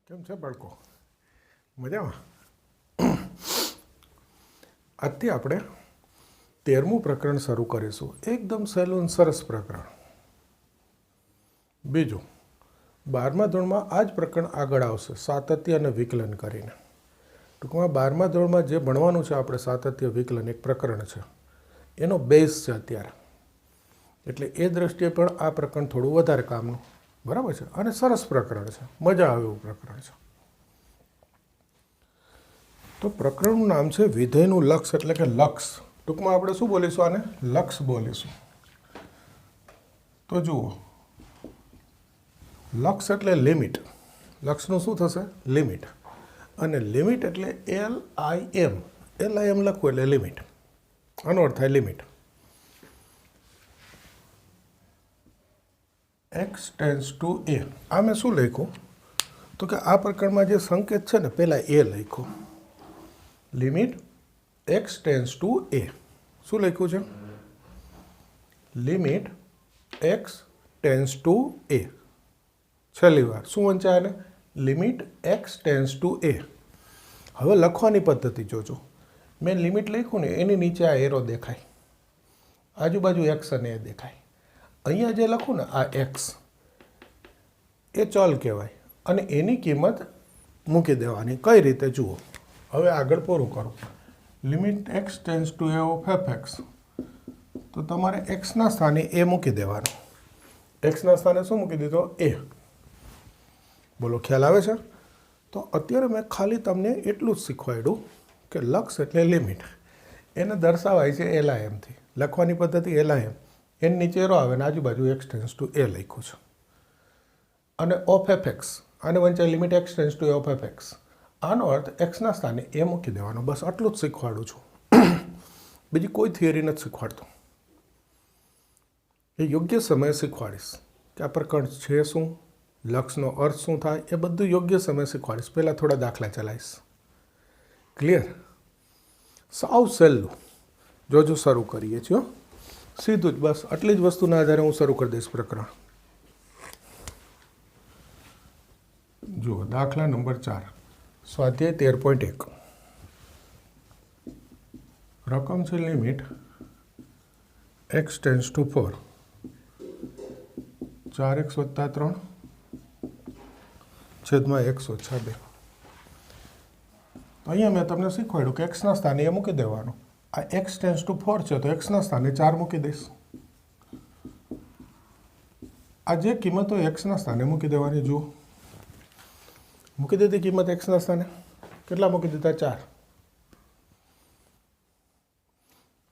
કેમ છે બાળકો? મજામાં? આજથી આપણે 13મું પ્રકરણ શરૂ કરીશું. એકદમ સહેલું અને સરસ પ્રકરણ. બીજું, 12મા ધોરણમાં આ જ પ્રકરણ આગળ આવશે, સાતત્ય અને વિકલન કરીને. ટૂંકમાં 12મા ધોરણમાં જે ભણવાનું છે આપણે સાતત્ય વિકલન એક પ્રકરણ છે, એનો બેઝ છે અત્યારે. એટલે એ દ્રષ્ટિએ પણ આ પ્રકરણ થોડું વધારે કામનું, બરાબર છે, અને સરસ પ્રકરણ છે, મજા આવે એવું પ્રકરણ છે. તો પ્રકરણનું નામ છે વિધેયનું લક્ષ, એટલે કે લક્ષ. ટૂંકમાં આપણે શું બોલીશું? આને લક્ષ બોલીશું. તો જુઓ, લક્ષ એટલે લિમિટ. લક્ષનું શું થશે? લિમિટ. અને લિમિટ એટલે LIM. LIM લખવું એટલે લિમિટ. આનો અર્થ થાય limit. x tends to a. આ મેં શું લખ્યું? તો કે આ પ્રકરણમાં જે સંકેત છે ને, પહેલાં a લખ્યું. Limit x tends to a. શું લખ્યું છે? Limit x tends to a. છેલ્લી વાર શું વંચાય ને? Limit x tends to a. હવે લખવાની પદ્ધતિ જોજો. મેં લિમિટ લખ્યું ને, એની નીચે આ એરો દેખાય, આજુબાજુ x અને a દેખાય. અહીંયા જે લખું ને, આ x એ ચલ કહેવાય, અને એની કિંમત મૂકી દેવાની. કઈ રીતે જુઓ. હવે આગળ પૂરું કરું. Limit x tends to a of fx. તો તમારે xના સ્થાને a મૂકી દેવાનું. xના સ્થાને શું મૂકી દીધો? a. બોલો, ખ્યાલ આવે છે? તો અત્યારે મેં ખાલી તમને એટલું જ શીખવાડ્યું કે લક્ષ એટલે લિમિટ. એને દર્શાવાય છે LIMથી. લખવાની પદ્ધતિ LIM. એની નીચે એરો આવે ને આજુબાજુ x ટેન્ડ્સ ટુ a લખ્યું છે. અને ઓફ fx, આને વંચાય limit x tends to a of fx. આનો અર્થ એક્સના સ્થાને એ મૂકી દેવાનો. બસ આટલું જ શીખવાડું છું. બીજી કોઈ થિયરી નથી શીખવાડતો. એ યોગ્ય સમયે શીખવાડીશ કે આ પ્રકરણ છે શું, લક્ષનો અર્થ શું થાય, એ બધું યોગ્ય સમયે શીખવાડીશ. પહેલાં થોડા દાખલા ચલાવીશ. ક્લિયર? સાવ સહેલું. જોજો શરૂ કરીએ છીએ. સીધું જ, બસ આટલી જ વસ્તુના આધારે હું શરૂ કરી દઈશ પ્રકરણ. જુઓ, દાખલા નંબર 4, સ્વાધ્યાય 13.1. રકમ છે limit x tends two 4. 4x વત્તા 3 છેદમાં x ઓછા 2. તો અહીંયા મેં તમને શીખવાડ્યું કે એક્સના સ્થાને એ મૂકી દેવાનું. આ x ટેન્ડ્સ ટુ 4 છે, તો એક્સના સ્થાને 4 મૂકી દઈશ. આ જે કિંમત હોય એક્સના સ્થાને મૂકી દેવાની. જુઓ, મૂકી દીધી કિંમત એક્સના સ્થાને. કેટલા મૂકી દીધા? 4.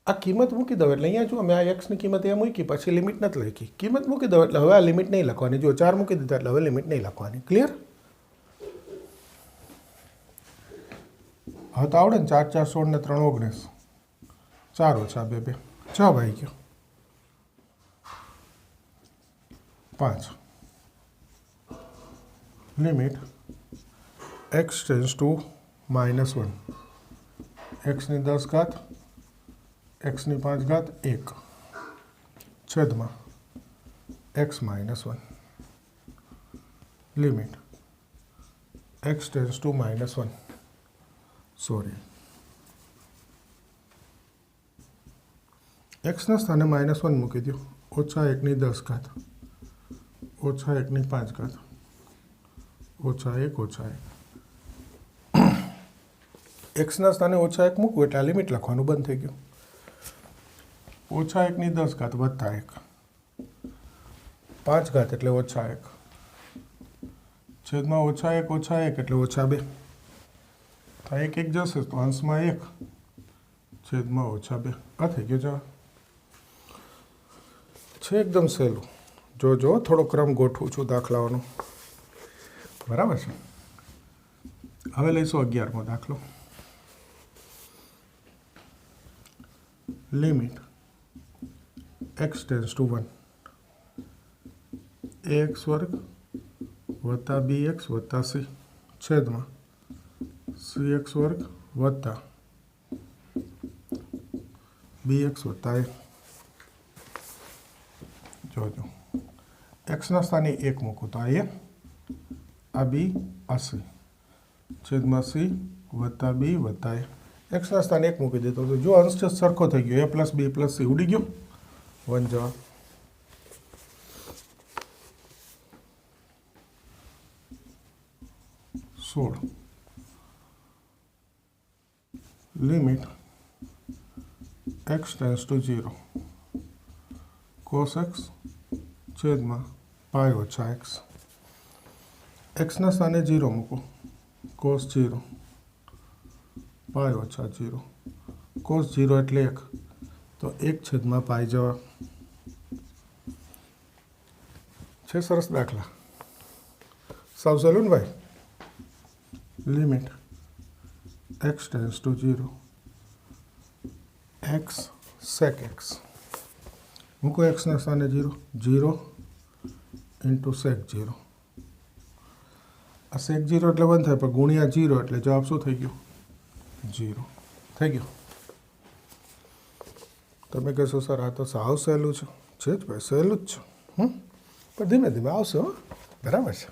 આ કિંમત મૂકી દો એટલે અહીંયા જુઓ, મેં આ એક્સની કિંમત એ મૂકી, પછી લિમિટ નથી લખી. કિંમત મૂકી દો એટલે હવે આ લિમિટ નહીં લખવાની. જુઓ, 4 મૂકી દીધા એટલે હવે લિમિટ નહીં લખવાની. ક્લિયર? હવે તો આવડે ને? 4 4 16 ને 3 19. 4 ઓછા 2 2. 6 ભાઈ ગયો. 5. Limit x tends to -1. xની 10 ઘાત, xની 5 ઘાત 1 છેદમાં x -1. Limit x tends to -1. Sorry, એક્સના સ્થાને -1 મૂકી દો. ઓછા 1ની 10 ઘાત, ઓછા 1ની 5 ઘાત, ઓછા 1 ઓછા 1. એક્સના સ્થાને ઓછા 1 મૂકવું એટલે આ લિમિટ લખવાનું બંધ થઈ ગયું. ઓછા 1ની 10 ઘાત વત્તા 1, 5 ઘાત એટલે ઓછા 1, છેદમાં ઓછા 1 ઓછા 1 એટલે ઓછા 2. તો 1 1 જશે તો અંશમાં 1, છેદમાં ઓછા 2. આ થઈ ગયો જવાબ. છે એકદમ સહેલું. જોજો, થોડો ક્રમ ગોઠવું છું દાખલાઓનો. બરાબર છે? હવે લઈશું 11મો દાખલો. Limit x tends to 1. ax વર્ગ વત્તા bx વત્તા c છેદમાં cx વર્ગ વત્તા bx વત્તા a. જોજો, એક્સના સ્થાને 1 મૂકું તો આ 1, आ बी आ सी छेदमां सी वत्ता बी वत्ता ए एक्सना स्थाने 1 मूकी देतो तो जो अंश सरखो थई गयो a + b + c उड़ी गयो 1 जवाब। Limit x tends to 0 cos x छेदमां पाई ओछा x एक्सना स्थाने 0 मूको cos 0 पाई ओछा 0 cos 0 एटले 1 तो 1 छेदमां पाई जवाब छे। सरस दाखला साव सहेલું ને भाई। Limit x tends to 0 x sec x मूको x ना स्थाने 0 0 इंटू sec 0 आ sec 0 એટલે 1 થાય પણ ગુણ્યા 0 એટલે જવાબ શું થઈ ગયો 0 થઈ ગયો। તમે કહેશો સર આ તો સાવ સહેલું છે જ ભાઈ સહેલું જ છે પણ ધીમે ધીમે આવશે હો બરાબર છે।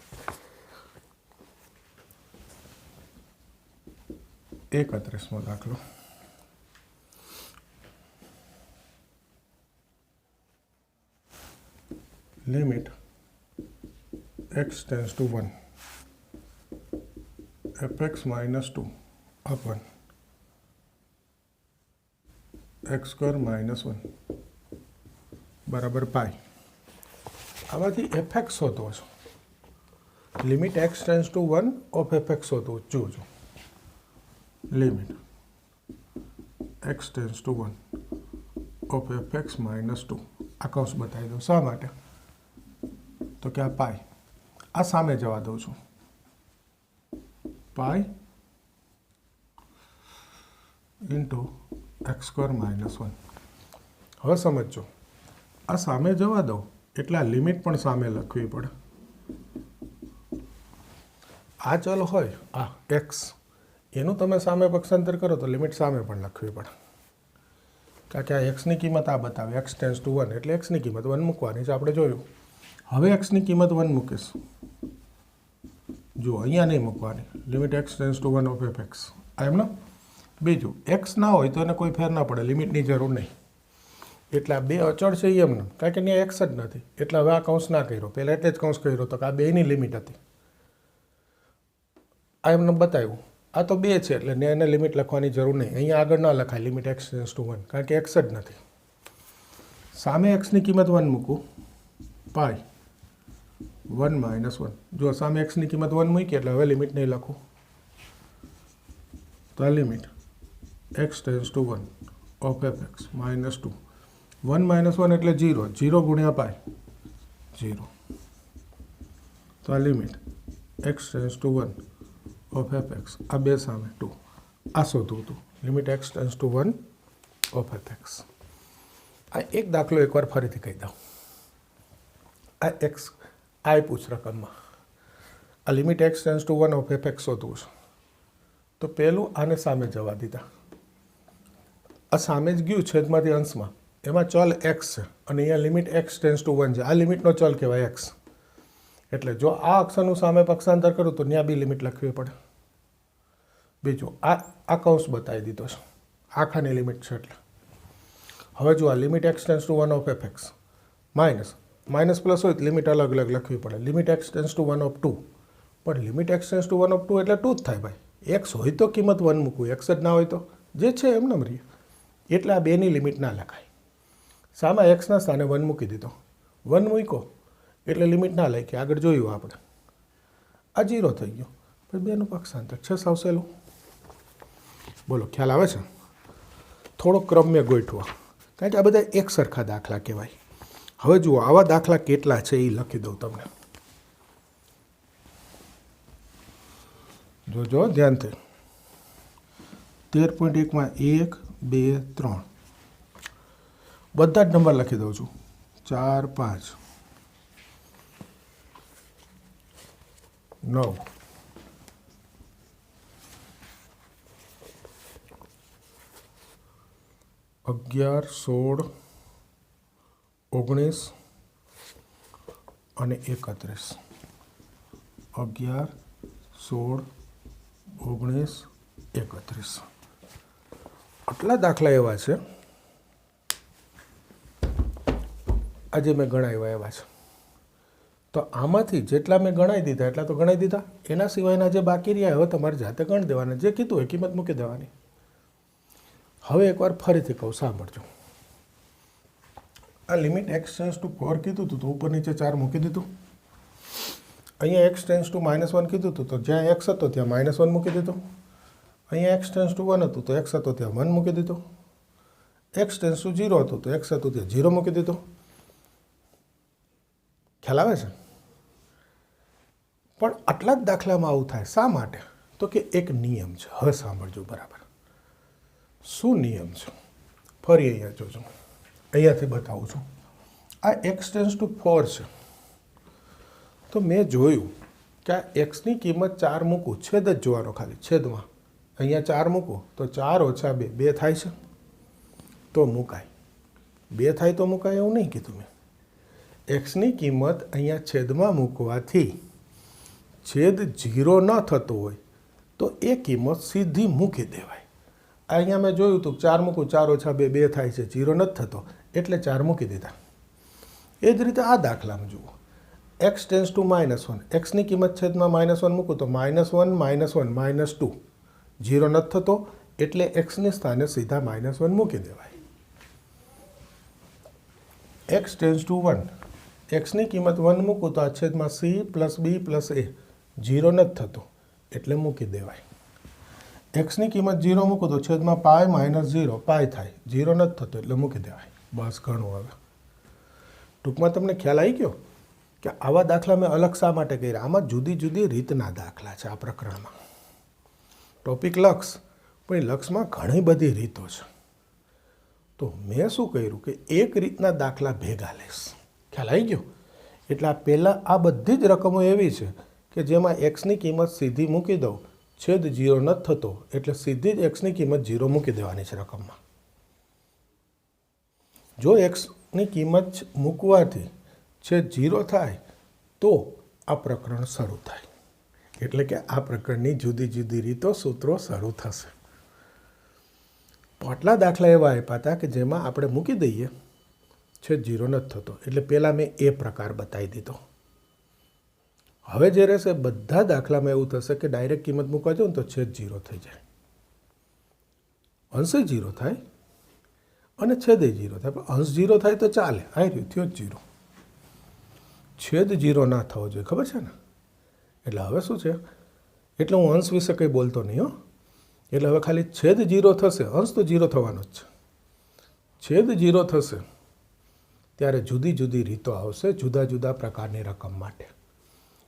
31મો દાખલો limit x tends to 1 fx - 2 upon x² - 1 बराबर पाई। आमांथी fx होतो छो limit x tends to 1 of fx होतो जोजो limit x tends to 1 of fx - 2 आ कौंस बताई दो शा माटे तो क्या पाई आ सामे जवा दઉં છું पाई इंटू x² - 1 હવે સમજો આ સામે જવા દો એટલે આ લિમિટ પણ સામે લખવી પડે। આ ચલ હોય આ x એનું તમે સામે પક્ષાંતર કરો તો લિમિટ સામે પણ લખવી પડે કારણ કે આ x ની કિંમત આ બતાવે x ટેન્સ ટુ 1 એટલે x ની કિંમત 1 મૂકવાની છે આપણે જોયું। હવે x ની કિંમત 1 મૂકીશ જો અહીંયા નહીં મૂકવાની limit x tends two 1 of fx આ એમનો બીજું x ના હોય તો એને કોઈ ફેર ના પડે લિમિટની જરૂર નહીં એટલે આ બે અચળ છે એમને કારણ કે અહીંયા x જ નથી એટલે હવે આ કૌંસ ના કર્યો પહેલાં એટલે જ કૌંસ કર્યો તો કે આ બેની લિમિટ હતી આ એમને બતાવ્યું આ તો 2 છે એટલે એને લિમિટ લખવાની જરૂર નહીં અહીંયા આગળ ના લખાય લિમિટ x ટેન્સ ટુ 1 કારણ કે x જ નથી સામે x ની કિંમત 1 મૂકું પાઈ 1 - 1 જો સામે x ની કિંમત 1 મૂકી એટલે હવે લિમિટ નહીં લખું તો આ limit x tends two 1 of fx - 2 1 - 1 એટલે 0 0 ગુણ્યા પાઈ 0 તો આ limit x tends two 1 of fx આ બે સામે 2 આ શોધવું હતું limit x tends two 1 of fx। આ એક દાખલો એકવાર ફરીથી કહી દઉં આ x આ પૂછ રકમમાં આ limit x tends two 1 of fx શોધવું છે તો પહેલું આને સામે જવા દીધા આ સામે જ ગયું છેદમાંથી અંશમાં એમાં ચલ x છે અને અહીંયા લિમિટ x ટેન્સ ટુ 1 છે આ લિમિટનો ચલ કહેવાય x એટલે જો આ અક્ષરનું સામે પક્ષાંતર કરું તો ત્યાં બી લિમિટ લખવી પડે। બીજું આ કૌંસ બતાવી દીધો છે આખાની લિમિટ છે એટલે હવે જો આ limit x tends two 1 of fx minus plus હોય તો લિમિટ અલગ અલગ લખવી પડે limit x tends two 1 of 2 પણ limit x tends two 1 of 2 એટલે 2 જ થાય ભાઈ x હોય તો કિંમત 1 મૂકવું x જ ના હોય તો જે છે એમ નમ રહીએ એટલે આ બેની લિમિટ ના લખાય સામે x ના સ્થાને 1 મૂકી દીધો 1 મૂક્યો એટલે લિમિટ ના લખી આગળ જોયું આપણે આ 0 થઈ ગયો પછી બેનું પક્ષાંતર છે સાવ સહેલું બોલો ખ્યાલ આવે છે થોડો ક્રમ મેં ગોઠવો કારણ કે આ બધા એક સરખા દાખલા કહેવાય। હવે જુઓ આવા દાખલા કેટલા છે એ લખી દઉં તમને જોજો ધ્યાનથી 13.1 માં 1 2 3 બધા જ નંબર લખી દઉં છું 4 5 9 11 16 19 અને 31 11, 16, 19, 31. આટલા દાખલા એવા છે આજે મેં ગણાવ્યા એવા છે. તો આમાંથી જેટલા મેં ગણાવી દીધા એટલા તો ગણાવી દીધા. એના સિવાયના જે બાકી રહ્યા હવે તમારે જાતે ગણી દેવાના. જે કીધું હોય કિંમત મૂકી દેવાની. હવે એકવાર ફરીથી કહું, સાંભળજો. આ લિમિટ x ટેન્સ ટુ 4 કીધું હતું તો ઉપર નીચે 4 મૂકી દીધું. અહીંયા x ટેન્સ ટુ -1 કીધું હતું તો જ્યાં x હતો ત્યાં -1 મૂકી દીધું. અહીંયા x ટેન્સ ટુ 1 હતું તો x હતો ત્યાં 1 મૂકી દીધું. x ટેન્સ ટુ 0 હતું તો x હતું ત્યાં 0 મૂકી દીધું. ખ્યાલ આવે છે? પણ આટલા જ દાખલામાં આવું થાય. શા માટે? તો કે એક નિયમ છે. હવે સાંભળજો બરાબર. શું નિયમ છે? ફરી અહીંયા જોજો, અહીંયાથી બતાવું છું. આ x ટેન્સ ટુ 4 છે તો મેં જોયું કે આ એક્સની કિંમત 4 મૂકું, છેદ જ જોવાનો ખાલી, છેદમાં અહીંયા 4 મૂકું તો 4 ઓછા 2 2 થાય છે તો મુકાય. 2 થાય તો મુકાય એવું નહીં કીધું મેં. એક્સની કિંમત અહીંયા છેદમાં મૂકવાથી છેદ 0 ન થતો હોય તો એ કિંમત સીધી મૂકી દેવાય. અહીંયા મેં જોયું હતું 4 મૂકું, 4 ઓછા 2 2 થાય છે, 0 નથી થતો એટલે 4 મૂકી દીધા. એ જ રીતે આ દાખલામાં જુઓ, x ટેન્સ ટુ -1, એક્સની કિંમત છેદમાં -1 મૂકું તો -1 -1 -2, 0 નથી થતો એટલે એક્સની સ્થાને સીધા -1 મૂકી દેવાય. x ટેન્સ ટુ 1, એક્સની કિંમત 1 મૂકું તો આ છેદમાં c plus b plus a, 0 નથી થતો એટલે મૂકી દેવાય. એક્સની કિંમત 0 મૂકું તો છેદમાં પાય -0 પાય થાય, 0 નથી થતો એટલે મૂકી દેવાય. બસ ઘણું. હવે ટૂંકમાં તમને ખ્યાલ આવી ગયો કે આવા દાખલા મેં અલગ શા માટે કર્યા. આમાં જુદી જુદી રીતના દાખલા છે. આ પ્રકરણમાં ટોપિક લક્ષ, પણ લક્ષમાં ઘણી બધી રીતો છે. તો મેં શું કર્યું કે એક રીતના દાખલા ભેગા લઈશ. ખ્યાલ આવી ગયો? એટલે આ પહેલાં આ બધી જ રકમો એવી છે કે જેમાં એક્સની કિંમત સીધી મૂકી દઉં, છેદ 0 નથી થતો એટલે સીધી જ એક્સની કિંમત 0 મૂકી દેવાની છે રકમમાં. જો એક્સની કિંમત મૂકવાથી છેદ 0 થાય તો આ પ્રકરણ શરૂ થાય. એટલે કે આ પ્રકરણની જુદી જુદી રીતો, સૂત્રો શરૂ થશે. તો આટલા દાખલા એવા આપ્યા હતા કે જેમાં આપણે મૂકી દઈએ છેદ 0 નથી થતો એટલે પહેલાં મેં એ પ્રકાર બતાવી દીધો. હવે જે રહેશે બધા દાખલામાં એવું થશે કે ડાયરેક્ટ કિંમત મૂકવા જાઓ ને તો છેદ 0 થઈ જાય, અંશ 0 થાય અને છેદ 0 થાય. પણ અંશ 0 થાય તો ચાલે, આ રહ્યું થયો જ 0. છેદ 0 ના થવો જોઈએ, ખબર છે ને? એટલે હવે શું છે, એટલે હું અંશ વિશે કંઈ બોલતો નહીં હો. એટલે હવે ખાલી છેદ 0 થશે, અંશ તો 0 થવાનો જ છે. છેદ 0 થશે ત્યારે જુદી જુદી રીતો આવશે જુદા જુદા પ્રકારની રકમ માટે.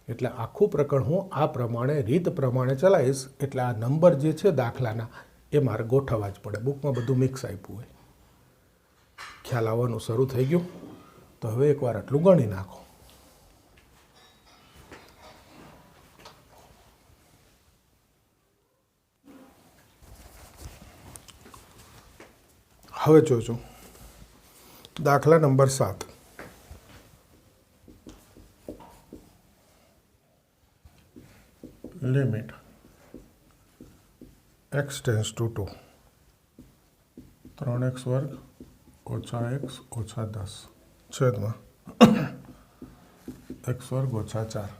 એટલે આખું પ્રકરણ હું આ પ્રમાણે રીત પ્રમાણે ચલાવીશ. એટલે આ નંબર જે છે દાખલાના એ મારે ગોઠવવા જ પડે. બુકમાં બધું મિક્સ આપ્યું હોય. ખ્યાલ આવવાનું શરૂ થઈ ગયું? તો હવે એકવાર આટલું ગણી નાખો. હવે જોજો દાખલા number 7. Limit x tends two 2, 3x વર્ગ ઓછા x ઓછા 10 છેદમાં x વર્ગ ઓછા 4.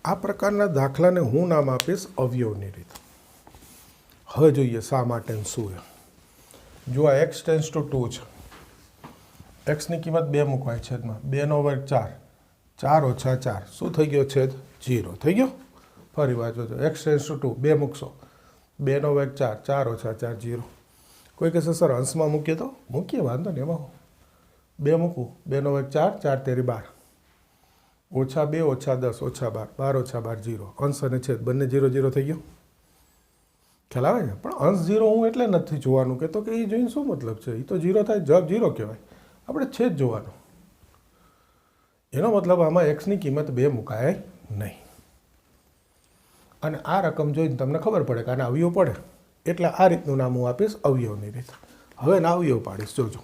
આ પ્રકારના દાખલાને હું નામ આપીશ અવયવની રીત. હવે જોઈએ શા માટે શું છે. જો આ x ટેન્સ ટુ 2 છે, એક્સની કિંમત 2 મૂકવાય છેદમાં 2 નો વર્ગ 4, 4 ઓછા 4 શું થઈ ગયો? છેદ 0 થઈ ગયો. ફરી વાર જોજો, એક્સ ટેન્સ ટુ 2 2 મૂકશો, 2 નો વર્ગ 4, 4 ઓછા 4 0. કોઈ કહેશે સર અંશમાં મૂકીએ તો મૂકીએ, વાંધો નહીં. એમાં 2 મૂકું, 2 નો વર્ગ 4, 4 તેરી 12, ઓછા 2 ઓછા 10 ઓછા 12, 12 ઓછા 12 0. અંશ અને છેદ બંને 0 0 થઈ ગયો. ખ્યાલ આવે ને? પણ અંશ 0 હું એટલે નથી જોવાનું કહેતો કે એ જોઈને શું મતલબ છે. એ તો 0 થાય, જવાબ 0 કહેવાય. આપણે છેદ જોવાનો. એનો મતલબ આમાં એક્સની કિંમત 2 મુકાય નહીં. અને આ રકમ જોઈને તમને ખબર પડે કે આના અવયવ પડે એટલે આ રીતનું નામ હું આપીશ અવયવની રીત. હવે ના અવયવ પાડીશ, જોજો.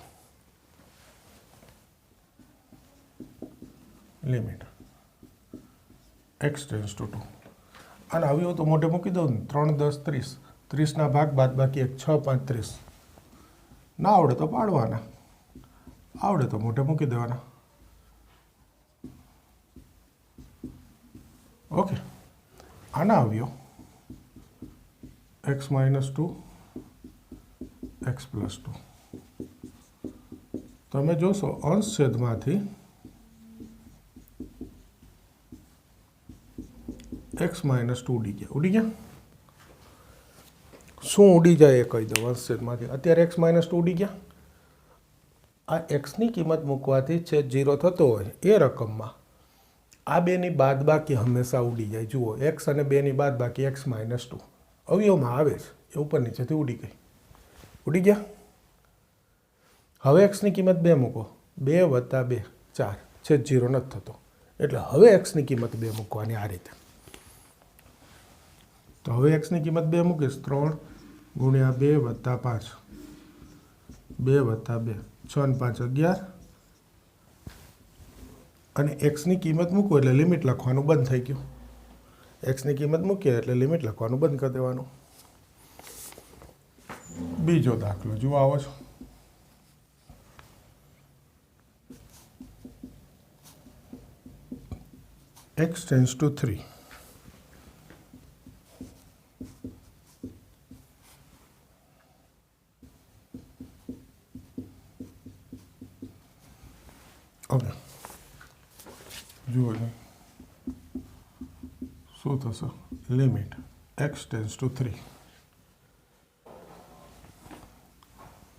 Limit x tends two 2. અને અવયવ તો મોઢે મૂકી દઉં ને, 3 10 30, 30ના ભાગ બાદ બાકી 1 6 5 30. ના આવડે તો પાડવાના, આવડે તો મોઢે મૂકી દેવાના. ઓકે. આના અવયવ x માઇનસ 2 x પ્લસ 2. તમે જોશો અંશ છેદમાંથી x માઇનસ 2 ઉડી ગયા. ઉડી ગયા? શું ઉડી જાય એ કહી દો. અંશ છેદમાંથી અત્યારે x માઇનસ 2 ઉડી ગયા. આ એક્સની કિંમત મૂકવાથી છેદ 0 થતો હોય એ રકમમાં આ બેની બાદબાકી હંમેશા ઉડી જાય. જુઓ, x અને 2ની બાદબાકી x માઇનસ 2 અવયવમાં આવે છે, એ ઉપર નીચેથી ઉડી ગઈ. ઉડી ગયા. હવે એક્સની કિંમત 2 મૂકો, 2 વત્તા 2 4, છેદ 0 નથી થતો, એટલે હવે એક્સની કિંમત 2 મૂકવાની આ રીતે. તો હવે એક્સની કિંમત 2 મૂકીશ, 3 ગુણ્યા 2 વત્તા 5, 2 વત્તા 2, 6 ને 5 11. અને એક્સની કિંમત મૂકો એટલે લિમિટ લખવાનું બંધ થઈ ગયું. એક્સની કિંમત મૂકીએ એટલે લિમિટ લખવાનું બંધ કરી દેવાનું. બીજો દાખલો જુઓ, આવો છો. x tends two 3. ઓકે, જુઓ શું થશે. Limit x tends two 3.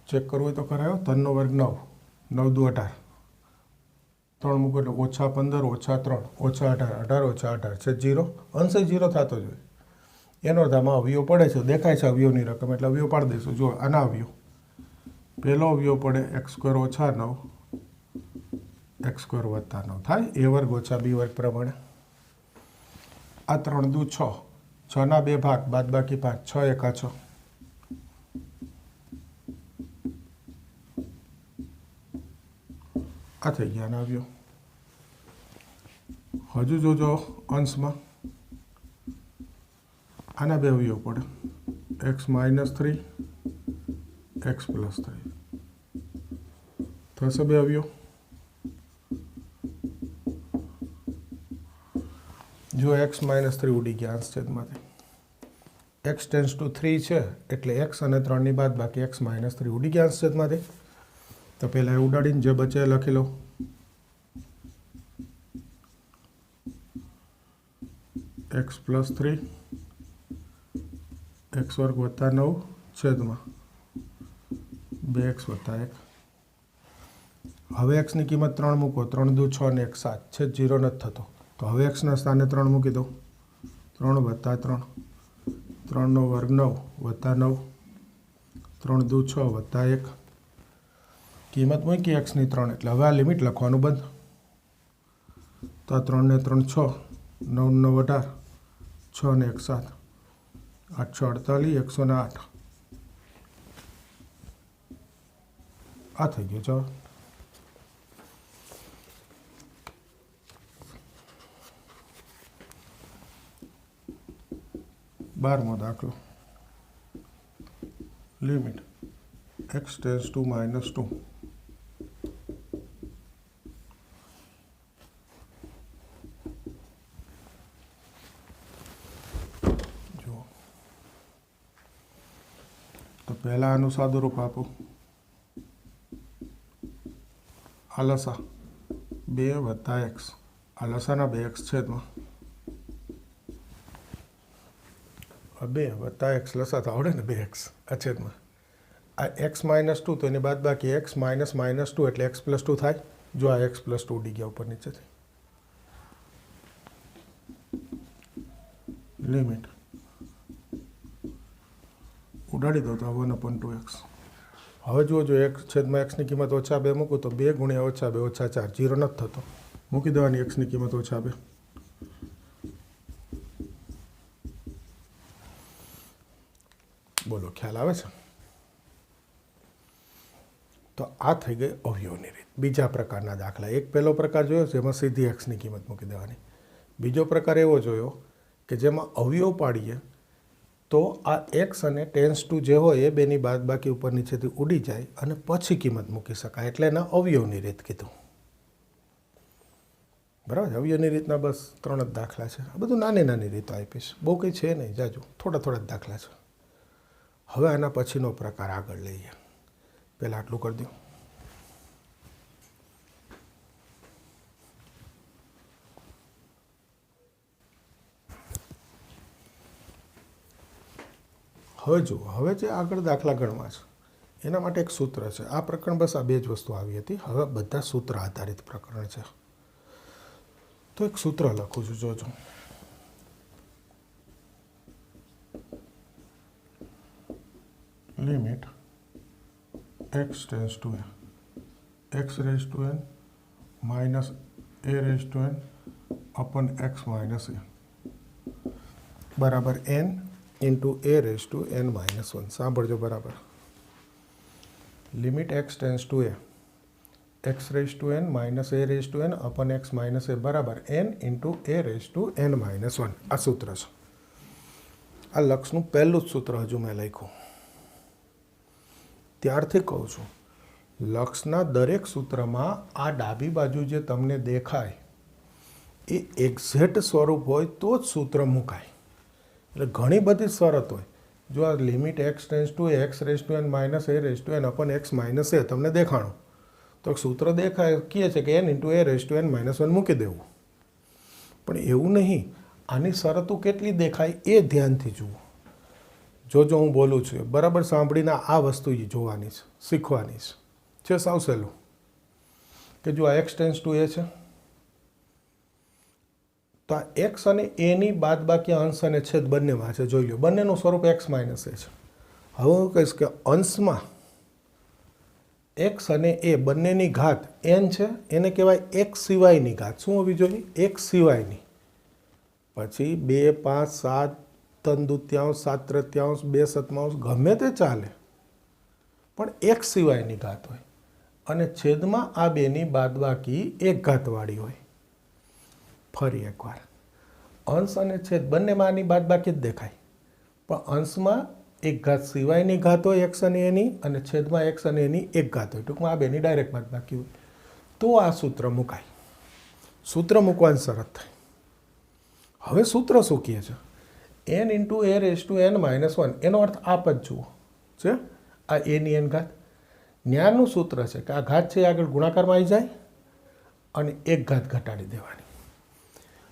Check કરવું હોય તો કરાયો. 3 નો વર્ગ 9, 9 દુ 18, 3 મૂકો એટલે ઓછા 15 ઓછા 3 ઓછા 18, 18 ઓછા 18 છે 0. અંશે 0 થતો જોઈએ. એનો અર્થ આમાં અવયવ પડે છે, દેખાય છે અવયવની રકમ, એટલે અવયવ પાડી દઈશું. જો આના અવયવ, પહેલો અવયવ પડે x² ઓછા 9 x² વત્તા 9 થાય a વર્ગ ઓછા b વર્ગ પ્રમાણે. આ 3 દુ 6, 6ના 2 ભાગ બાદ બાકી 5, 6 એકા 6. આ થઈ ગયા ના અવયવ. હજુ જોજો અંશમાં આના 2 અવયવ પડે, x માઇનસ 3 x પ્લસ 3 થશે 2 અવયવ. જો x માઇનસ 3 ઉડી ગયા અંશ છેદમાંથી. x ટેન્સ ટુ 3 છે એટલે x અને 3ની બાદ બાકી x માઇનસ 3 ઉડી ગયા અંશ છેદમાંથી. તો પહેલાં એ ઉડાડીને જે બચે એ લખી લો. x પ્લસ 3 x વર્ગ વત્તા 9 છેદમાં 2x વત્તા 1. હવે xની કિંમત 3 મૂકો, 3 દુ 6 ને 1 7, છેદ 0 નથી થતો. તો હવે xના સ્થાને 3 મૂકી દો, 3 વત્તા 3, 3નો વર્ગ 9 વત્તા 9, 3 દુ 6 વત્તા 1. કિંમત મૂકી xની 3, એટલે હવે આ લિમિટ લખવાનું બંધ. તો આ 3 ને 3 6, 9 9 18, 6 ને 1 7, 8 6 48, 108. આ થઈ ગયો જવાબ. બારમો દાખલો. Limit x tends two minus 2. જુઓ, તો પહેલાં આનું સાદું રૂપ આપો. આ લસા 2 વત્તા x, આ લસાના 2x છેદમાં 2 વત્તા x લસા તો આવડે ને 2x આ છેદમાં. આ x માઇનસ 2 તો એની બાદ બાકી x માઇનસ માઇનસ 2 એટલે x પ્લસ 2 થાય. જો આ x પ્લસ 2 ઉડી ગયા ઉપર નીચેથી. લિમિટ ઉડાડી દો તો 1/2x. હવે જુઓ, જો x છેદમાં xની કિંમત ઓછા 2 મૂકું તો 2 ગુણ્યા ઓછા 2 ઓછા 4, 0 નથી થતો. મૂકી દેવાની xની કિંમત ઓછા 2. બોલો, ખ્યાલ આવે છે? તો આ થઈ ગઈ અવયવની રીત. બીજા પ્રકારના દાખલા, એક પહેલો પ્રકાર જોયો જેમાં સીધી એક્સની કિંમત મૂકી દેવાની. બીજો પ્રકાર એવો જોયો કે જેમાં અવયવ પાડીએ તો આ એક્સ અને ટેન્સ ટુ જે હોય એ બેની બાદબાકી ઉપર નીચેથી ઉડી જાય અને પછી કિંમત મૂકી શકાય, એટલે એના અવયવની રીત કીધું. બરાબર. અવયવની રીતના બસ 3 જ દાખલા છે. આ બધું નાની નાની રીતો આપીશ, બહુ કંઈ છે નહીં જાજુ, થોડા થોડા જ દાખલા છે. હવે આના પછીનો પ્રકાર આગળ લઈએ. પહેલાં આટલું કરી દો. હવે જુઓ, હવે જે આગળ દાખલા ગણવા છે એના માટે એક સૂત્ર છે. આ પ્રકરણ બસ આ 2 જ વસ્તુ આવી હતી. હવે બધા સૂત્ર આધારિત પ્રકરણ છે. તો એક સૂત્ર લખું છું, જોજો. Limit x tends to x raise to n minus a raise to n upon x minus a બરાબર n into a raise to n minus 1. સાંભળજો બરાબર. Limit x tends to x raise to n minus a raise to n upon x minus a બરાબર n into a raise to n minus 1. આ સૂત્ર છે. આ લક્ષનું પહેલું જ સૂત્ર હજુ મેં લખ્યું. ત્યારથી કહું છું, લક્ષના દરેક સૂત્રમાં આ ડાબી બાજુ જે તમને દેખાય એ એક્ઝેક્ટ સ્વરૂપ હોય તો જ સૂત્ર મુકાય. એટલે ઘણી બધી શરત હોય. જો આ limit x tends to x raise to n minus a raise to n upon x minus a તમને દેખાણું, તો સૂત્ર દેખાય કહે છે કે n into a raise to n minus 1 મૂકી દેવું. પણ એવું નહીં. આની શરતો કેટલી દેખાય એ ધ્યાનથી જુઓ. જો હું બોલું છું બરાબર સાંભળીને આ વસ્તુ જોવાની છે, શીખવાની છે. સાવ સહેલું કે જો આ એક્સ ટેન્સ ટુ એ છે તો આ એક્સ અને એની બાદબાકી અંશ અને છેદ બંનેમાં છે. જોઈ લો, બંનેનું સ્વરૂપ એક્સ માઇનસ એ છે. હવે હું કહીશ કે અંશમાં એક્સ અને એ બંનેની ઘાત એન છે, એને કહેવાય એક સિવાયની ઘાત. શું હોવી જોઈએ? એક સિવાયની. પછી 2, 5, 7, 3 દૂત્યાંશ, 7 તૃતીયાંશ, 2 સતમાંશ ગમે તે ચાલે, પણ એક સિવાયની ઘાત હોય અને છેદમાં આ બેની બાદબાકી એક ઘાતવાળી હોય. ફરી એકવાર, અંશ અને છેદ બંનેમાં આની બાદબાકી જ દેખાય, પણ અંશમાં એક ઘાત સિવાયની ઘાત હોય એક્સ અને એની, અને છેદમાં એક્સ અને એની એક ઘાત હોય. ટૂંકમાં આ બેની ડાયરેક્ટ બાદબાકી હોય. તો આ સૂત્ર મુકાય. સૂત્ર મૂકવાની શરત થાય. હવે સૂત્ર શું કહે છે? n into a raise to n minus 1. એનો અર્થ આપ જ જુઓ છે. આ એની એન ઘાત ન્યાનું સૂત્ર છે કે આ ઘાત છે આગળ ગુણાકારમાં આવી જાય અને એક ઘાત ઘટાડી દેવાની.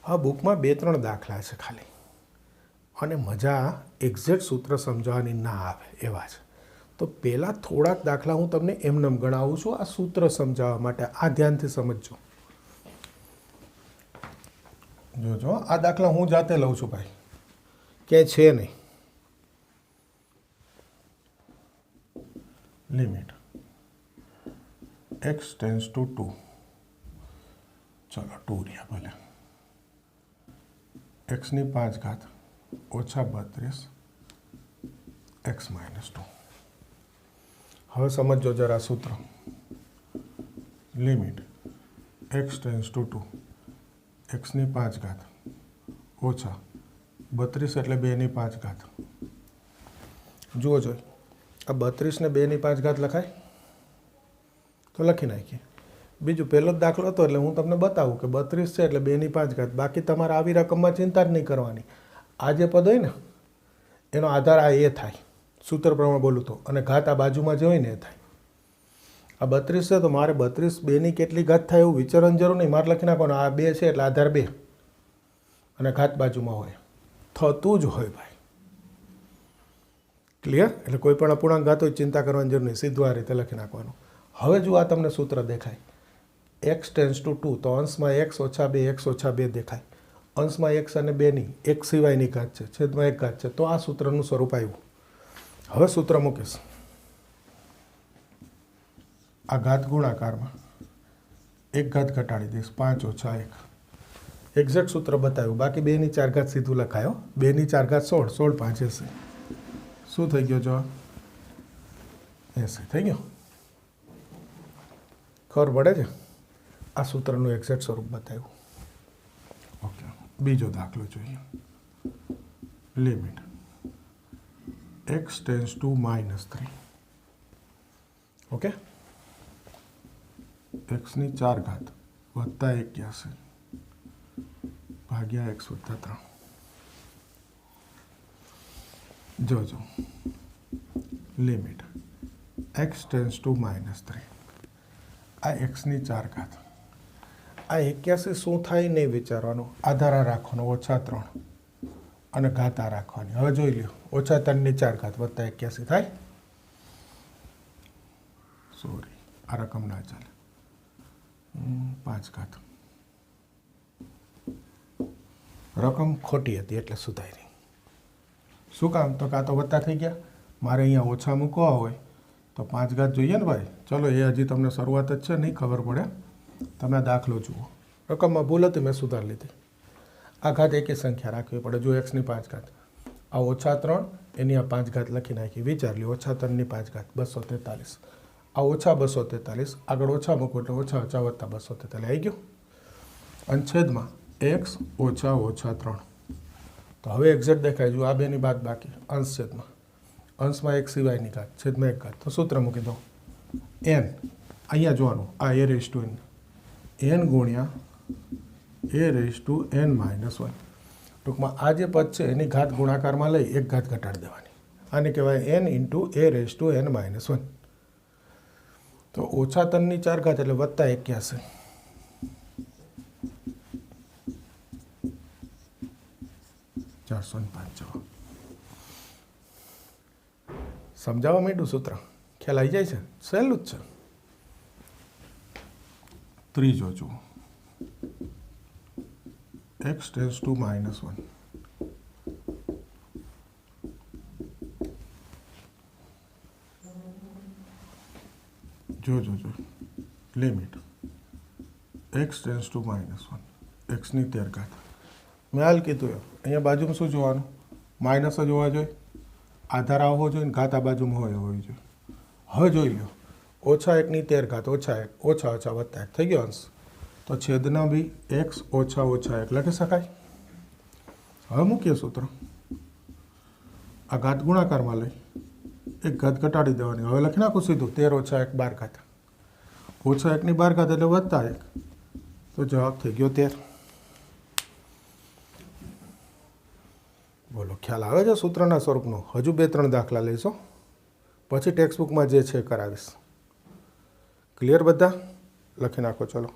આ બુકમાં 2-3 દાખલા છે ખાલી, અને મજા એક્ઝેક્ટ સૂત્ર સમજાવવાની ના આવે એવા છે. તો પહેલાં થોડાક દાખલા હું તમને એમનેમ ગણાવું છું આ સૂત્ર સમજાવવા માટે. આ ધ્યાનથી સમજજો. જોજો, આ દાખલા હું જાતે લઉં છું ભાઈ, ક્યાંય છે નહીં. Limit x tends two 2. ચલો 2 રહ્યા ભલે. એક્સની 5 ઘાત ઓછા 32 એક્સ માઇનસ 2. હવે સમજો જરા સૂત્ર. Limit x tends two 2. એક્સની 5 ઘાત ઓછા 32 એટલે 2ની 5 ઘાત. જુઓ જોઈ, આ 32 ને 2ની 5 ઘાત લખાય તો લખી નાખીએ. બીજું પહેલો જ દાખલો હતો એટલે હું તમને બતાવું કે 32 છે એટલે 2ની 5 ઘાત. બાકી તમારે આવી રકમમાં ચિંતા જ નહીં કરવાની. આ જે પદ હોય ને એનો આધાર આ એ થાય, સૂત્ર પ્રમાણે બોલું તો, અને ઘાત આ બાજુમાં જે હોય ને એ થાય. આ 32 છે તો મારે 32 2ની કેટલી ઘાત થાય એવું વિચારવાની જરૂર નહીં. મારે લખી નાખવાનું આ 2 છે એટલે આધાર 2 અને ઘાત બાજુમાં હોય. થતું જ હોય ભાઈ. ક્લિયર? એટલે કોઈ પણ અપૂર્ણાંક ઘાત હોય ચિંતા કરવાની જરૂર નહીં, સીધું આ રીતે લખી નાખવાનું. હવે જો આ તમને સૂત્ર દેખાય એક્સ ટેન્સ ટુ 2, તો અંશમાં એક્સ ઓછા 2 એક્સ ઓછા 2 દેખાય. અંશમાં એક્સ અને 2ની એક સિવાયની ઘાત છે, છેદમાં એક ઘાત છે. તો આ સૂત્રનું સ્વરૂપ આવ્યું. હવે સૂત્ર મૂકીશ આ ઘાત ગુણાકારમાં એક ઘાત ઘટાડી દઈશ, 5 ઓછા 1. એક્ઝેક્ટ સૂત્ર બતાવ્યું. બાકી 2ની 4 ઘાત સીધું લખાયો. 2ની 4 ઘાત 16, 16 5 80. શું થઈ ગયો જવાબ? 80 થઈ ગયો. ખબર પડે છે? આ સૂત્રનું એક્ઝેક્ટ સ્વરૂપ બતાવ્યું. ઓકે, બીજો દાખલો જોઈએ. Limit x tends two -3. Okay, x ની 4 ઘાત વત્તા 81 ભાગ્યા x વત્તા 3. જોજો, લિમિટ x ટેન્સ ટુ -3. આ x ની 4 ઘાત, આ 81 શું થાય નહીં વિચારવાનું, આધાર રાખવાનો -3 અને ઘાત આ રાખવાની. હવે જોઈ લ્યો, -3ની 4 ઘાત વત્તા 81 થાય. સોરી, આ રકમ ના ચાલે. 5 ઘાત રકમ ખોટી હતી એટલે સુધારી. શું કામ? તો કાં તો વત્તા થઈ ગયા, મારે અહીંયા ઓછા મૂકવા હોય તો 5 ઘાત જોઈએ ને ભાઈ. ચલો, એ હજી તમને શરૂઆત જ છે, નહીં ખબર પડે. તમે દાખલો જુઓ, રકમમાં ભૂલ હતી, મેં સુધારી લીધી. આ ઘાત એકી સંખ્યા રાખવી પડે. જો x ની 5 ઘાત, આ -3, એની આ 5 ઘાત લખી નાખી. વિચાર લ્યો, -3ની 5 ઘાત 243. આ -243, આગળ ઓછા મૂકો એટલે ઓછા વત્તા 243 આવી ગયું. અને છેદમાં x -3. તો હવે એક્ઝેક્ટ દેખાય. જો આ બેની બાદ બાકી અંશ છેદમાં, અંશમાં એક સિવાયની ઘાત છેદમાં એક ઘાત. તો સૂત્ર મૂકી દો, n અહીંયા જોવાનું, આ a raise to n, n ગુણ્યા a રેઝ ટુ n -1. ટૂંકમાં આ જે પદ છે એની ઘાત ગુણાકારમાં લઈ એક ઘાત ઘટાડી દેવાની. આને કહેવાય n into a raise to n -1. તો -3ની 4 ઘાત એટલે વત્તા 81. સમજાવવા માંડ્યું સૂત્ર? ખ્યાલ આવી જાય છે? સહેલું જ છે. ત્રીજો જુઓ, x ટેન્સ ટુ -1. જો limit x tends two -1, x ની 13 ઘાત. મેં હાલ કીધું અહીંયા બાજુમાં શું જોવાનું? માઇનસ જ હોવા જોઈએ, આધાર આવવો જોઈએ ને ઘાત આ બાજુમાં હોવી જોઈએ. હવે જોઈ લો, -1ની 13 ઘાત -1 ઓછા વત્તા 1 થઈ ગયો અંશ. તો છેદના બી x -1 લખી શકાય. હવે મૂકીએ સૂત્ર, આ ઘાત ગુણાકારમાં લઈ એક ઘાત ઘટાડી દેવાની. હવે લખી નાખું સીધું, 13 - 1 12 ઘાત. -1ની 12 ઘાત એટલે વત્તા 1, તો જવાબ થઈ ગયો 13. બોલો, ખ્યાલ આવે છે સૂત્રના સ્વરૂપનો? હજુ 2-3 દાખલા લઈશો, પછી ટેક્સ્ટબુકમાં જે છે કરાવીશ. ક્લિયર બધા? લખી નાખો. ચલો,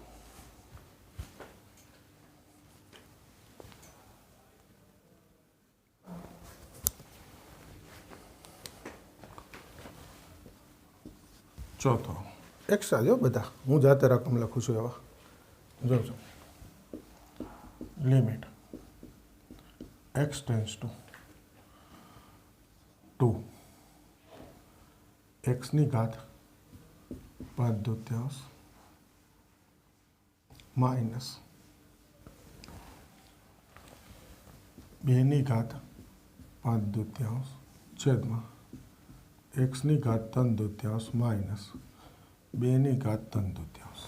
ચોથો એક્સ્ટ્રા જો બધા, હું જાતે રકમ લખું છું. એવા જોજો, limit x tends two 2, x ની ઘાત 5/2 માઇનસ 2ની ઘાત 5/2 છેદમાં x ની ઘાત 3/2 માઇનસ 2ની ઘાત 3/2.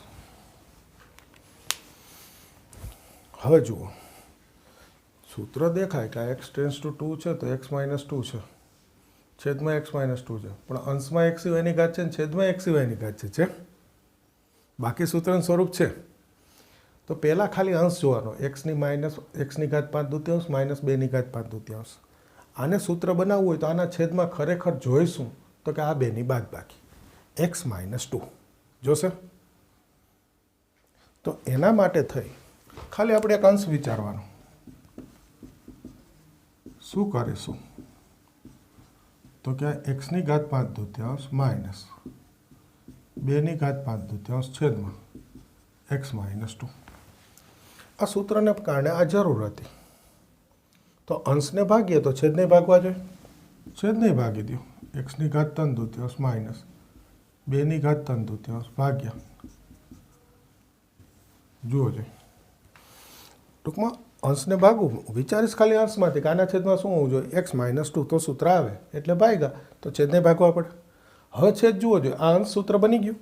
હવે જુઓ, સૂત્ર દેખાય કે x ટેન્સ ટુ 2 છે તો x -2 છે, છેદમાં x -2 છે, પણ અંશમાં x સિવાયની ઘાત છે ને છેદમાં x સિવાયની ઘાત છે. બાકી સૂત્રનું સ્વરૂપ છે. તો પહેલાં ખાલી અંશ જોવાનો, x ની ઘાત 5/2 માઇનસ 2ની ઘાત 5/2. આને સૂત્ર બનાવવું હોય તો આના છેદમાં ખરેખર જોઈશું તો કે આ બેની બાદ બાકી x -2 જોશે. તો એના માટે થઈ ખાલી આપણે એક અંશ વિચારવાનો. શું કરીશું તો કે x ની ઘાત 5/2 માઇનસ 2ની ઘાત 5/2 છેદમાં x -2. આ સૂત્રને કારણે આ જરૂર હતી. તો અંશને ભાગીએ તો છેદને ભાગવા જોઈએ, છેદને ભાગી દો. x ની ઘાત 3/2 માઇનસ 2ની ઘાત 3/2 ભાગ્યા, જુઓ જોઈએ. ટૂંકમાં અંશને ભાગવું વિચારીશ ખાલી અંશમાંથી, આના છેદમાં શું હોવું જોઈએ? x -2. તો સૂત્ર આવે એટલે ભાગ્યા, તો છેદને ભાગવા પડે. હવે છેદ જુઓ જોઈએ, આ અંશ સૂત્ર બની ગયું.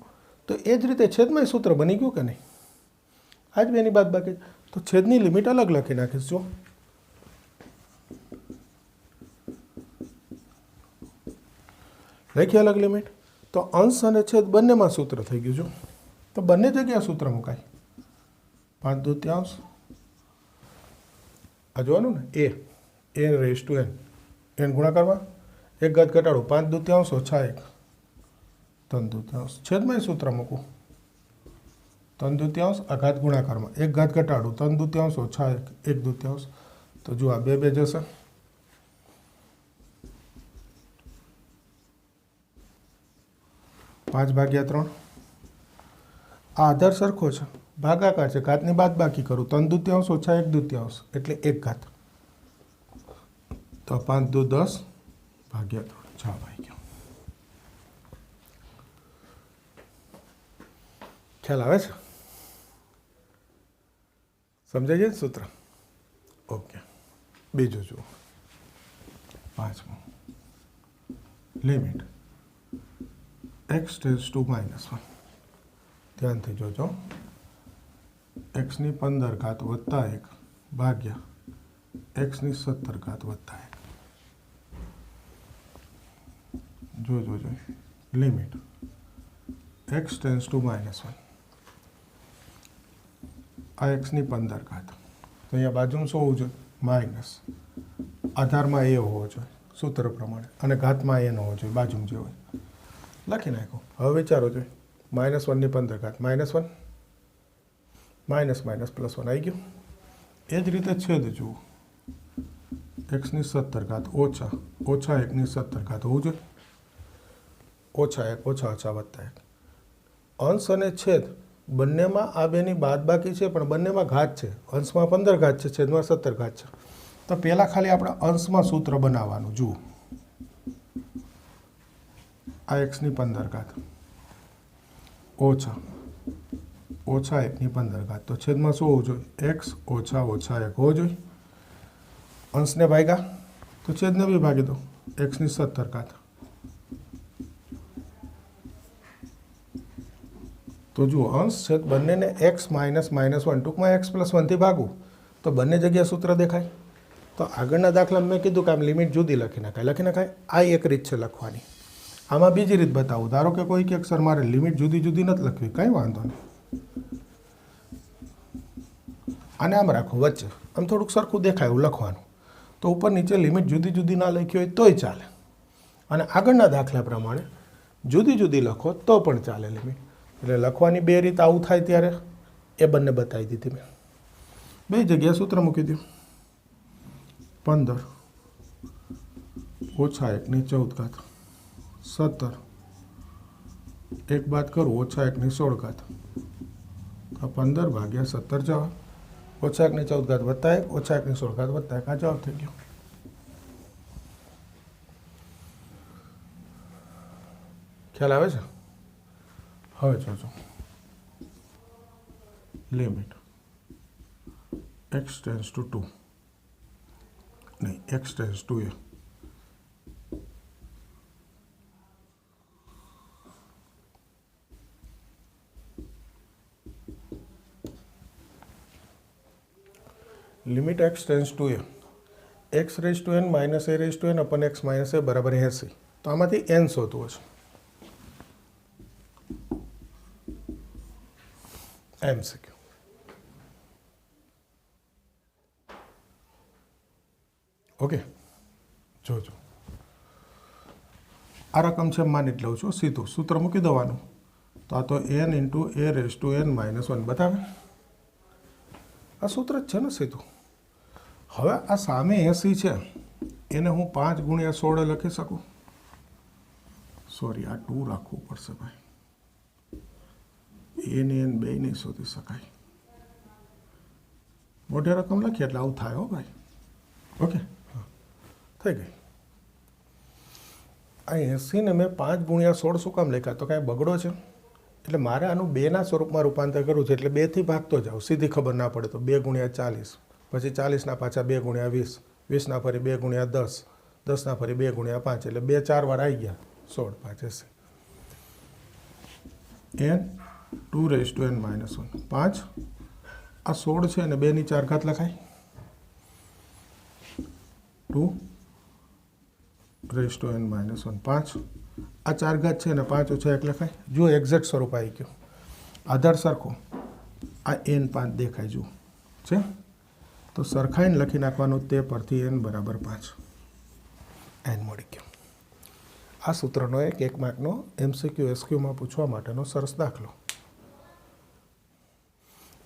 તો એ જ રીતે છેદમાં સૂત્ર બની ગયું કે નહીં? આ જ બેની બાદબાકી. તો છેદની લિમિટ અલગ લખી નાખીશ. જો લખી અલગ લિમિટ, તો અંશ અને છેદ બંનેમાં સૂત્ર થઈ ગયું. જો તો બંને જગ્યાએ સૂત્ર મુકાય. 5/2 આ જોવાનું ને, એ રેઝ ટુ એન ગુણાકારમાં એક ઘાત ઘટાડો 5/2 ઓછા 1 3/2 છેદમાં સૂત્ર મૂકવું. 3/2 આ ઘાત ગુણાકારમાં એક ઘાત ઘટાડું 3/2 ઓછા 1 1/2. તો જો આ 2 જશે. પાંચ ભાગ્યા 3. આ આધાર સરખો છે, ભાગાકાર છે, ઘાતની બાદબાકી કરું 3/2 ઓછા 1/2 એટલે 1 ઘાત. તો 5×2 = 10 ભાગ્યા 3 જવાબ આવી ગયો. ખ્યાલ આવે છે? સમજાય છે સૂત્ર? ઓકે. બીજું જુઓ, 5મું. Limit x tends to -1. ધ્યાનથી જોજો. x ની 15 ઘાત વત્તા 1 ભાગ્યા x ની 17 ઘાત વત્તા 1. જોજો. Limit x tends to -1. આ x ની 15 ઘાત. તો અહીંયા બાજુમાં શું હોવું જોઈએ? માઇનસ. આધારમાં એ હોવો જોઈએ સૂત્ર પ્રમાણે, અને ઘાતમાં એ ન હોવો જોઈએ, બાજુમાં જે હોય. લખી નાખો. હવે વિચારો જોઈએ. -1 ની 15 ઘાત -1 માઇનસ માઇનસ +1 આવી ગયું. એ જ રીતે છેદ જુઓ. x ની 17 ઘાત ઓછા 1 ની 17 ઘાત હોવું જોઈએ. -1 ઓછા વત્તા 1. અંશ અને છેદ બંનેમાં આ બેની બાદબાકી છે, પણ બંનેમાં ઘાત છે. અંશમાં 15 ઘાત છે, છેદમાં 17 ઘાત છે. તો પહેલાં ખાલી આપણે અંશમાં સૂત્ર બનાવવાનું. જુઓ, આ x ની 15 ઘાત ઓછા 1 ની 15 ઘાત. તો છેદમાં શું હોવું જોઈએ? x ઓછા 1 હોવો જોઈએ. અંશને ભાગ્યા તો છેદને બી ભાગી દો. x ની 17 ઘાત. તો જુઓ, અંશ છેદ બંનેને x -1 ટૂંકમાં x +1 થી ભાગવું તો બંને જગ્યાએ સૂત્ર દેખાય. તો આગળના દાખલા મેં કીધું કે આમ લિમિટ જુદી લખી નખાય. આ એક રીત છે લખવાની. આમાં બીજી રીત બતાવું. ધારો કે કોઈ કે સર મારે લિમિટ જુદી નથી લખવી, કંઈ વાંધો નહીં. આને આમ રાખો વચ્ચે, આમ થોડુંક સરખું દેખાય એવું લખવાનું. તો ઉપર નીચે લિમિટ જુદી ના લખી હોય તોય ચાલે. અને આગળના દાખલા પ્રમાણે જુદી લખો તો પણ ચાલે લિમિટ. એટલે લખવાની બે રીત આવું થાય ત્યારે એ બંને બતાવી દીધી મેં. બે જગ્યાએ સૂત્ર મૂકી દઉં. 15 ઓછા 1 ની 14 ઘાત 17 એક બાદ કરું -1 ની 16 ઘાત. આ 15 ભાગ્યા 17 જવાબ. -1 ની 14 ઘાત વત્તા 1 -1 ની 16 ઘાત વત્તા 1 આ જવાબ થઈ ગયો. ખ્યાલ આવે છે? હવે જોજો. લિમિટ x ટેન્ડ્સ ટુ 2 નહીં, x tends to a. Limit x tends to a. x raise to n minus a raise to n upon x minus a બરાબર 80. તો આમાંથી n શોધવું હશે. MCQ. ઓકે, જોજો. આ રકમ છે માની જ લઉં છું. સીધું સૂત્ર મૂકી દેવાનું. તો આ તો n into a raise to n -1 બતાવે. આ સૂત્ર જ છે ને સીધું. હવે આ સામે 80 છે, એને હું 5×16 લખી શકું. સોરી, આ 2 રાખવું પડશે ભાઈ. એ ને n બે નહીં શોધી શકાય. મોટી રકમ લખીએ એટલે આવું થાય. હો ભાઈ. ઓકે, થઈ ગઈ. આ 80 ને મેં 5×16 શું કામ લખ્યા? તો કાંઈ બગડો છે? એટલે મારે આનું 2ના સ્વરૂપમાં રૂપાંતર કરવું છે. એટલે 2થી ભાગતો જાઉં, સીધી ખબર ના પડે તો 2×40, પછી 40ના પાછા 2×20, 20ના ફરી 2×10, 10ના ફરી 2×5, એટલે 2 4 વાર આવી ગયા. 16 5 80. n 2n-1 5 આ 16 છે અને 2 ની 4 ઘાત લખાય 2n-1 5 આ 4 ઘાત છે અને 5 ઓછા 1 લખાય જો એક્ઝેક્ટ સ્વરૂપ આવી ગયું આધાર સરખો આ n5 દેખાય જુઓ છે તો સરખાઈને લખી નાખવાનું તે પરથી n બરાબર 5 n મળી ગયો આ સૂત્રનો એક માર્કનો MCQ SQમાં પૂછવા માટેનો સરસ દાખલો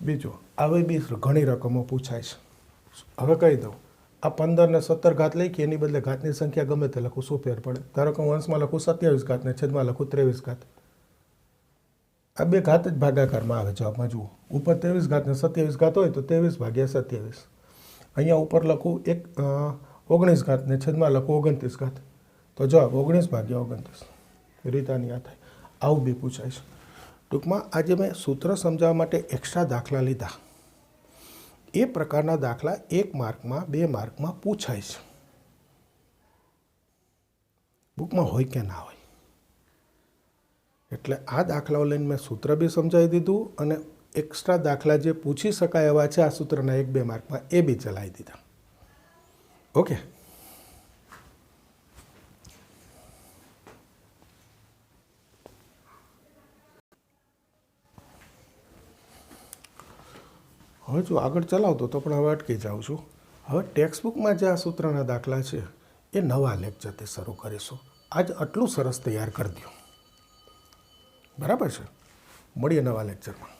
બીજો આવી બી ઘણી રકમો પૂછાય છે હવે કહી દઉં આ 15 ને 17 ઘાત લખી એની બદલે ઘાતની સંખ્યા ગમે તે લખું શું ફેર પડે ધારો કે હું અંશમાં લખું 27 ઘાત ને છેદમાં લખું 23 ઘાત આ બે ઘાત જ ભાગાકારમાં આવે જવાબમાં જુઓ ઉપર 23 ઘાત ને 27 ઘાત હોય તો 23 ભાગ્યા 27 અહીંયા ઉપર લખું 19 ઘાત ને છેદમાં લખું 29 ઘાત તો જવાબ 19 ભાગ્યા 29 રીતાની આ થાય આવું બી પૂછાય છે ટૂંકમાં આજે મેં સૂત્ર સમજાવવા માટે એક્સ્ટ્રા દાખલા લીધા એ પ્રકારના દાખલા 1 માર્કમાં 2 માર્કમાં પૂછાય છે બુકમાં હોય કે ના હોય એટલે આ દાખલાઓ લઈને મેં સૂત્ર બી સમજાવી દીધું અને એક્સ્ટ્રા દાખલા જે પૂછી શકાય એવા છે આ સૂત્રના 1-2 માર્કમાં એ બી ચલાવી દીધા ઓકે હવે જો આગળ ચલાવતો તો પણ હવે અટકી જાઉં છું હવે ટેક્સ્ટબુકમાં જે આ સૂત્રના દાખલા છે એ નવા લેક્ચરથી શરૂ કરીશું આજ આટલું સરસ તૈયાર કરી દો બરાબર છે મળીએ નવા લેક્ચરમાં